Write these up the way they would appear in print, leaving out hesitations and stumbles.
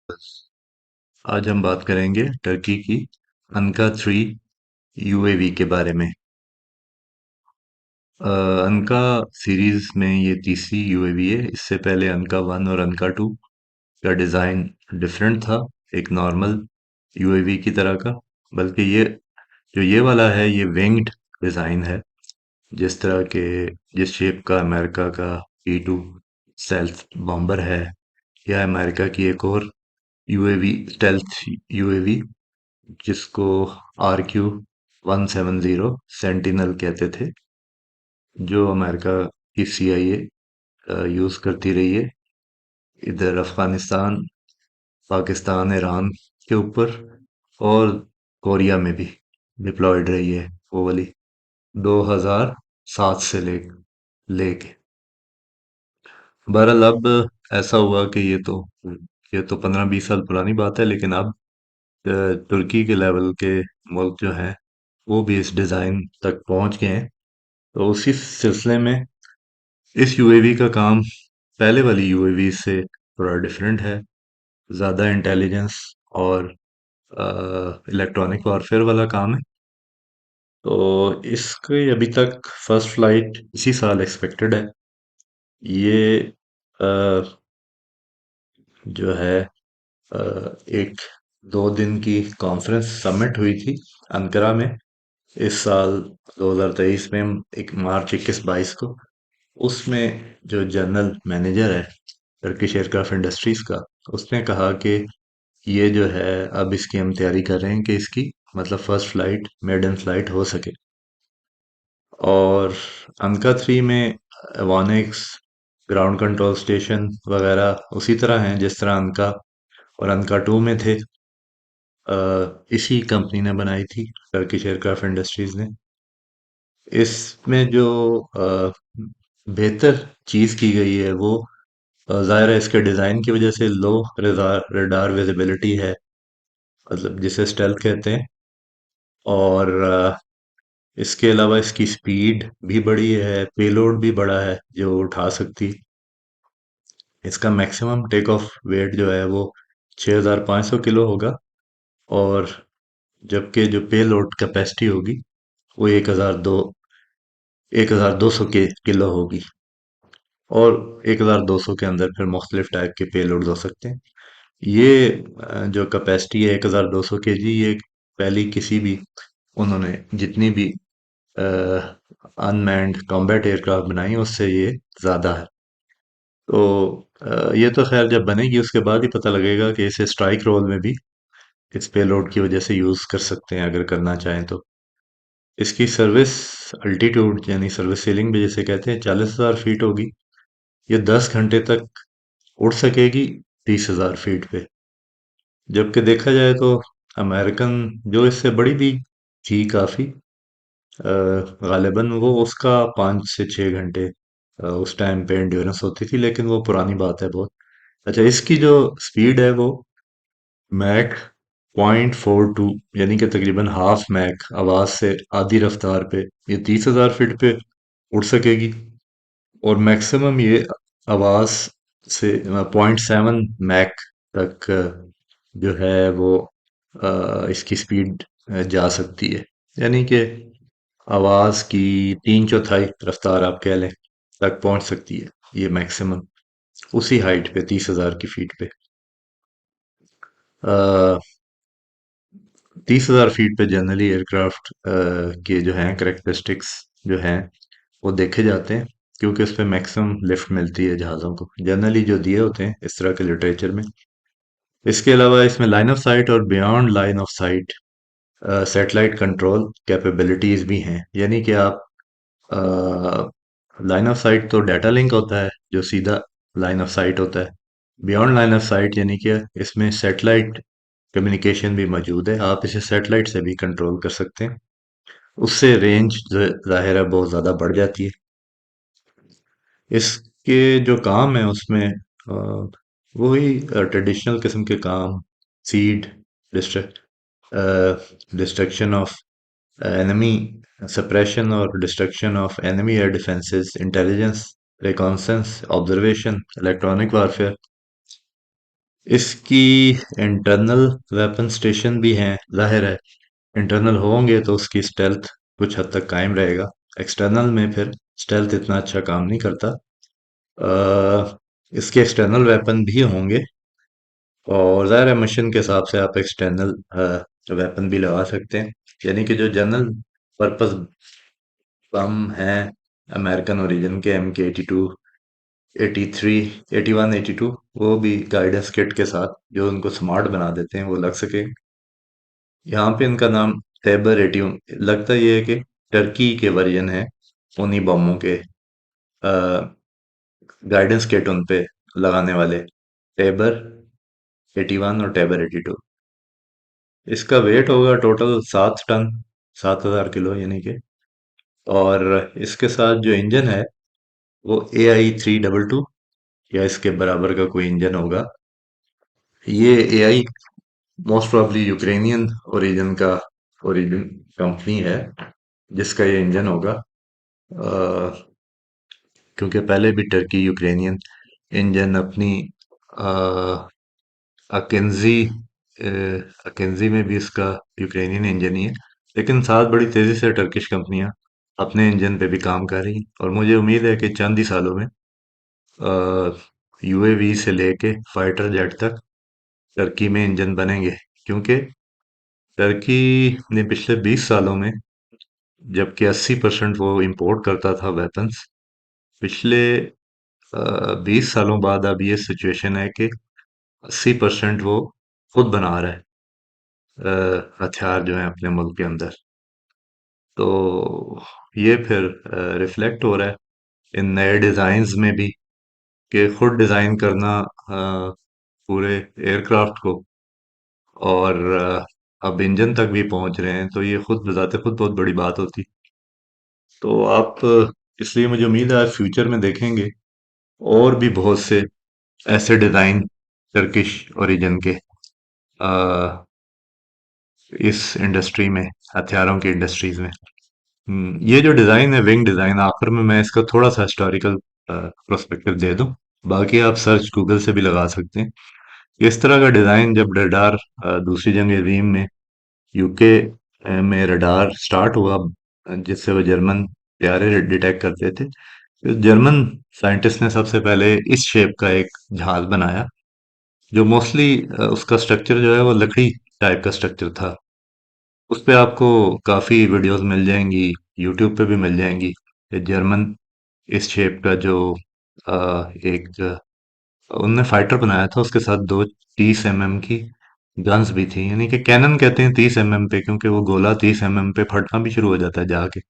आज हम बात करेंगे टर्की की अनका 3 यूएवी के बारे में। अनका सीरीज में ये तीसरी यूएवी है। इससे पहले अनका 1 और अनका 2 का डिज़ाइन डिफरेंट था, एक नॉर्मल यूएवी की तरह का। बल्कि ये वाला है, ये विंग्ड डिज़ाइन है, जिस तरह के जिस शेप का अमेरिका का E2 स्टेल्थ बॉम्बर है, या अमेरिका की एक और यूएवी स्टेल्थ यूएवी जिसको RQ-170 सेंटिनल कहते थे, जो अमेरिका की CIA यूज करती रही है इधर अफगानिस्तान, पाकिस्तान, ईरान के ऊपर, और कोरिया में भी डिप्लॉयड रही है वो वाली 2007 से लेके। बहरहाल अब ऐसा हुआ कि ये तो 15-20 साल पुरानी बात है, लेकिन अब तुर्की के लेवल के मुल्क जो हैं वो भी इस डिज़ाइन तक पहुंच गए हैं। तो उसी सिलसिले में इस यूएवी का काम पहले वाली यूएवी से थोड़ा डिफरेंट है, ज़्यादा इंटेलिजेंस और इलेक्ट्रॉनिक वॉरफेयर वाला काम है। तो इसकी अभी तक फर्स्ट फ्लाइट इसी साल एक्सपेक्टेड है। ये अ, जो है एक 2 दिन की कॉन्फ्रेंस समिट हुई थी अंकारा में इस साल 2023 में, एक मार्च 21-22 को। उसमें जो जनरल मैनेजर है टर्किश एयरक्राफ्ट इंडस्ट्रीज का, उसने कहा कि ये जो है, अब इसकी हम तैयारी कर रहे हैं कि इसकी मतलब फर्स्ट फ्लाइट मेडन फ्लाइट हो सके। और अनका 3 में एवॉनिक्स, ग्राउंड कंट्रोल स्टेशन वगैरह उसी तरह हैं जिस तरह अनका और अनका 2 में थे। इसी कंपनी ने बनाई थी, टर्किश एयरक्राफ्ट इंडस्ट्रीज ने। इसमें जो अ, बेहतर चीज की गई है वो जाहिर है इसके डिजाइन की वजह से लो रडार विजिबिलिटी है, मतलब जिसे स्टेल्थ कहते हैं। और इसके अलावा इसकी स्पीड भी बड़ी है, पेलोड भी बड़ा है जो उठा सकती। इसका मैक्सिमम टेक ऑफ वेट जो है वो 6500 किलो होगा, और जबकि जो पेलोड कैपेसिटी होगी वो 1200 के किलो होगी। और 1200 के अंदर फिर मुख्तलिफ टाइप के पेलोड हो सकते हैं। ये जो कैपेसिटी है 1200 kg, ये पहली किसी भी उन्होंने जितनी भी अनमैन्ड कॉम्बैट एयरक्राफ्ट बनाई है, उससे ये ज्यादा है। तो ये तो खैर जब बनेगी उसके बाद ही पता लगेगा कि इसे स्ट्राइक रोल में भी इस पेलोड की वजह से यूज कर सकते हैं अगर करना चाहें तो। इसकी सर्विस अल्टीट्यूड यानी सर्विस सीलिंग भी जिसे कहते हैं 40,000 फीट होगी। ये 10 घंटे तक उड़ सकेगी 30,000 फीट पे। जबकि देखा जाए तो अमेरिकन जो इससे बड़ी भी थी काफी, गालिबन वो उसका 5 से 6 घंटे उस टाइम पे एंड्योरेंस होती थी, लेकिन वो पुरानी बात है बहुत। अच्छा, इसकी जो स्पीड है वो मैक 0.42, यानी कि तकरीबन हाफ मैक आवाज से आधी रफ्तार पे ये 30,000 फीट पे उड़ सकेगी। और मैक्सिमम ये आवाज से 0.7 मैक तक जो है वो इसकी स्पीड जा सकती है। यानी कि आवाज की 3/4 रफ्तार आप कह लें तक पहुंच सकती है ये मैक्सिमम, उसी हाइट पे 30,000 की फीट पे। 30,000 फीट पे जनरली एयरक्राफ्ट के जो हैं करेक्टरिस्टिक्स जो हैं वो देखे जाते हैं, क्योंकि उस पर मैक्सिमम लिफ्ट मिलती है जहाज़ों को, जनरली जो दिए होते हैं इस तरह के लिटरेचर में। इसके अलावा इसमें लाइन ऑफ साइट और beyond line of site satellite control capabilities भी हैं। यानी कि आप लाइन ऑफ साइट तो डाटा लिंक होता है जो सीधा लाइन ऑफ साइट होता है। बियॉन्ड लाइन ऑफ साइट यानी कि इसमें सैटेलाइट कम्युनिकेशन भी मौजूद है, आप इसे सैटेलाइट से भी कंट्रोल कर सकते हैं। उससे रेंज जाहिर है बहुत ज़्यादा बढ़ जाती है। इसके जो काम है उसमें वही ट्रेडिशनल किस्म के काम, SEAD destruction of enemy, suppression और destruction of enemy air defences, intelligence, reconnaissance, observation, electronic warfare, इसकी इंटरनल वेपन स्टेशन भी हैं, जाहिर है इंटरनल होंगे तो उसकी स्टेल्थ कुछ हद तक कायम रहेगा। एक्सटर्नल में फिर स्टेल्थ इतना अच्छा काम नहीं करता। इसके एक्सटर्नल वेपन भी होंगे, और ज़ाहिर है मिशन के हिसाब से आप एक्सटर्नल वेपन भी लगा सकते हैं। यानी कि जो जनरल पर्पस बम हैं अमेरिकन ओरिजिन के MK82, 83, 81, 82, वो भी गाइडेंस किट के साथ जो उनको स्मार्ट बना देते हैं वो लग सके। यहाँ पे इनका नाम तैबर 81 लगता ये है कि टर्की के वर्जन है उन्हीं बमों के। गाइडेंस किट उन पे लगाने वाले टेबर 81 और टेबर 82। इसका वेट होगा टोटल 7 टन, 7,000 किलो यानी कि। और इसके साथ जो इंजन है वो AI 322 या इसके बराबर का कोई इंजन होगा। ये AI most probably Ukrainian origin का ओरिजिन कंपनी है जिसका ये इंजन होगा। क्योंकि पहले भी टर्की यूक्रेनियन इंजन अपनी अकेंजी अकेंजी में भी इसका यूक्रेनियन इंजन ही है। लेकिन साथ बड़ी तेजी से टर्किश कंपनियां अपने इंजन पे भी काम कर रही हैं, और मुझे उम्मीद है कि चंद ही सालों में UAV से लेके फाइटर जेट तक टर्की में इंजन बनेंगे। क्योंकि टर्की ने पिछले 20 सालों में, जबकि 80% वो इंपोर्ट करता था वेपन्स, पिछले 20 सालों बाद अब ये सिचुएशन है कि 80% वो खुद बना रहा है हथियार जो है अपने मुल्क के अंदर। तो ये फिर रिफ्लेक्ट हो रहा है इन नए डिजाइन्स में भी कि खुद डिजाइन करना पूरे एयरक्राफ्ट को, और अब इंजन तक भी पहुंच रहे हैं, तो ये खुद बजाते खुद बहुत बड़ी बात होती। तो आप इसलिए मुझे उम्मीद है फ्यूचर में देखेंगे और भी बहुत से ऐसे डिजाइन टर्किश ओरिजिन के अ, इस इंडस्ट्री में, हथियारों की इंडस्ट्रीज में। ये जो डिजाइन है विंग डिजाइन, आखिर में मैं इसका थोड़ा सा हिस्टोरिकल प्रोस्पेक्टिव दे दूं। बाकी आप सर्च गूगल से भी लगा सकते हैं। इस तरह का डिजाइन जब रडार दूसरी जंग अजीम में यूके में रडार स्टार्ट हुआ, जिससे वो जर्मन प्यारे डिटेक्ट करते थे, तो जर्मन साइंटिस्ट ने सबसे पहले इस शेप का एक जहाज बनाया, जो मोस्टली उसका स्ट्रक्चर जो है वो लकड़ी टाइप का स्ट्रक्चर था। उस पे आपको काफी वीडियोस मिल जाएंगी, यूट्यूब पे भी मिल जाएंगी। ये जर्मन इस शेप का जो एक उनने फाइटर बनाया था, उसके साथ दो 30 mm की गन्स भी थी। यानी कि कैनन कहते हैं 30 mm पे, क्योंकि वो गोला 30 mm पे फटना भी शुरू हो जाता है जाके,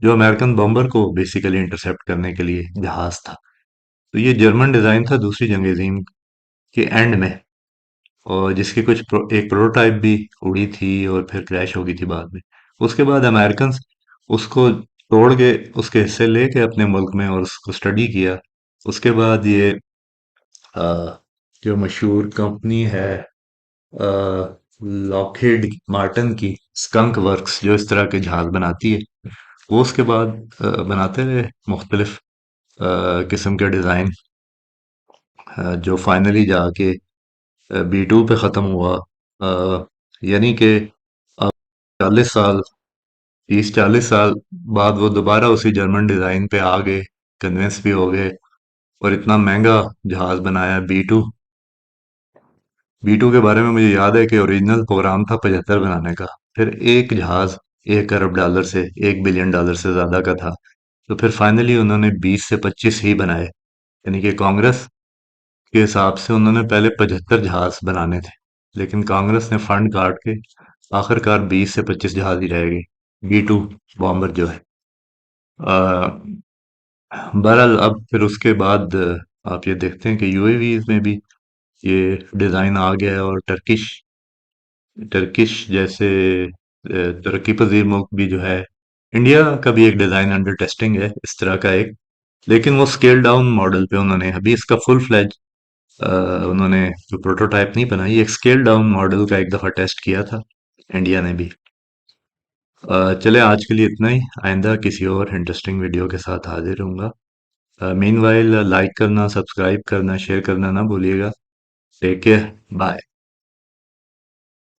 जो अमेरिकन बॉम्बर को बेसिकली इंटरसेप्ट करने के लिए जहाज था। तो ये जर्मन डिजाइन था दूसरी जंग अजीम के एंड में, और जिसकी एक प्रोटोटाइप भी उड़ी थी और फिर क्रैश हो गई थी बाद में। उसके बाद अमेरिकन उसको तोड़ के उसके हिस्से लेके अपने मुल्क में और उसको स्टडी किया। उसके बाद ये अ, जो मशहूर कंपनी है लॉकहीड मार्टिन की, स्कंक वर्क्स, जो इस तरह के जहाज बनाती है, वो उसके बाद बनाते रहे मुख्तलिफ किस्म के डिज़ाइन, जो फाइनली जाके B2 पे ख़त्म हुआ। यानी कि अब 40 साल, 30-40 साल बाद वो दोबारा उसी जर्मन डिज़ाइन पे आ गए, कन्विंस भी हो गए, और इतना महंगा जहाज बनाया B2। B2 के बारे में मुझे याद है कि ओरिजिनल प्रोग्राम था 75 बनाने का। फिर एक जहाज $1 अरब से $1 बिलियन से ज्यादा का था। तो फिर फाइनली उन्होंने 20 से 25 ही बनाए। यानी कि कांग्रेस के हिसाब से उन्होंने पहले 75 जहाज बनाने थे, लेकिन कांग्रेस ने फंड काट के आखिरकार 20 से 25 जहाज ही रह गए, B2 बॉम्बर जो है। बहरहाल अब फिर उसके बाद आप ये देखते हैं कि UAVs में भी ये डिजाइन आ गया है, और टर्किश टर्किश जैसे तरक्की पजीर मुल्क भी जो है, इंडिया का भी एक डिजाइन अंडर टेस्टिंग है इस तरह का एक। लेकिन वो स्केल डाउन मॉडल पे, उन्होंने अभी इसका फुल फ्लैज उन्होंने जो प्रोटोटाइप नहीं बनाई, एक स्केल डाउन मॉडल का एक दफा टेस्ट किया था इंडिया ने भी। चले आज के लिए इतना ही, आइंदा किसी और इंटरेस्टिंग वीडियो के साथ हाजिर रहूंगा। मीनवाइल लाइक करना, सब्सक्राइब करना, शेयर करना ना भूलिएगा। Take care. बाय।